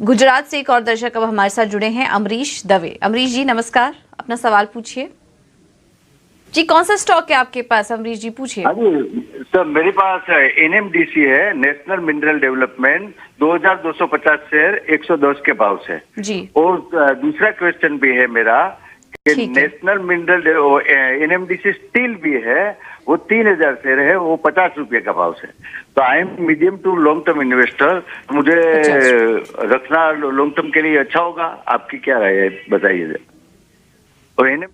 गुजरात से एक और दर्शक अब हमारे साथ जुड़े हैं, अमरीश दवे। अमरीश जी नमस्कार, अपना सवाल पूछिए। जी कौन सा स्टॉक है आपके पास, अमरीश जी पूछिए। हाँ जी सर, मेरे पास एनएमडीसी है, नेशनल मिनरल डेवलपमेंट, 2250 शेयर 110 के भाव से जी और दूसरा क्वेश्चन भी है मेरा कि ठीक है। नेशनल मिनरल एनएमडीसी स्टील भी है, वो 3000 शेयर है, वो 50 रुपये का भाव से। तो I am medium to long term investor, मुझे रखना लॉन्ग टर्म के लिए अच्छा होगा? आपकी क्या राय है बताइए। और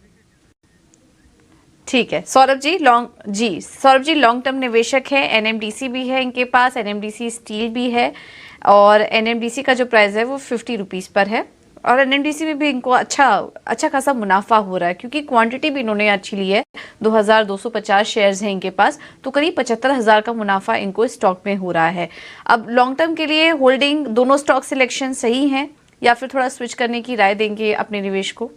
ठीक है सौरभ जी लॉन्ग टर्म निवेशक है, एनएमडीसी भी है इनके पास, एनएमडीसी स्टील भी है और एनएमडीसी का जो प्राइस है वो 50 रुपीज पर है और एनएमडीसी में भी इनको अच्छा खासा मुनाफा हो रहा है क्योंकि क्वांटिटी भी इन्होंने अच्छी ली है। 2250 शेयर्स हैं इनके पास, तो करीब 75,000 का मुनाफा इनको स्टॉक में हो रहा है। अब लॉन्ग टर्म के लिए होल्डिंग, दोनों स्टॉक सिलेक्शन सही है या फिर थोड़ा स्विच करने की राय देंगे अपने निवेश को?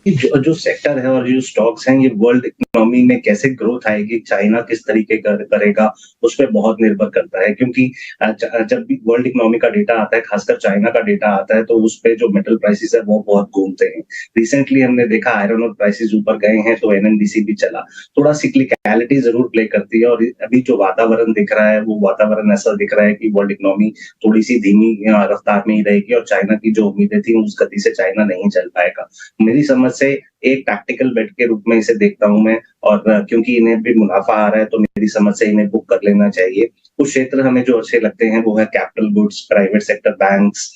जो सेक्टर है और जो स्टॉक्स हैं, ये वर्ल्ड इकोनॉमी में कैसे ग्रोथ आएगी, चाइना किस तरीके का करेगा, उस पर बहुत निर्भर करता है। क्योंकि जब भी वर्ल्ड इकोनॉमी का डेटा आता है, खासकर चाइना का डेटा आता है, तो उस पे जो मेटल प्राइसेस है वो बहुत घूमते हैं। रिसेंटली हमने देखा आयरन और प्राइसेस ऊपर गए हैं तो एनएमडीसी भी चला। थोड़ा सिक्लिकलिटी जरूर प्ले करती है और अभी जो वातावरण दिख रहा है वो वातावरण ऐसा दिख रहा है कि वर्ल्ड इकोनॉमी थोड़ी सी धीमी रफ्तार में ही रहेगी और चाइना की जो उम्मीदें थी उस गति से चाइना नहीं चल पाएगा। मेरी समझ से एक टैक्टिकल बेट के रूप में इसे देखता हूं मैं, और क्योंकि इन्हें भी मुनाफा आ रहा है तो मेरी समझ से इन्हें बुक कर लेना चाहिए। कुछ क्षेत्र हमें जो अच्छे लगते हैं वो है capital goods, private sector banks,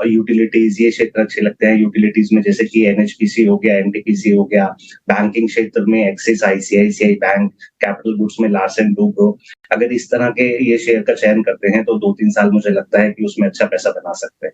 utilities, ये क्षेत्र अच्छे लगते हैं। यूटिलिटीज में जैसे कि एनएचपीसी हो गया, एनटीपीसी हो गया, बैंकिंग क्षेत्र में axis, ICICI bank, capital goods में लार्सन टुब्रो। अगर इस तरह के ये शेयर का चयन करते हैं तो 2-3 साल मुझे लगता है कि उसमें अच्छा पैसा बना सकते हैं।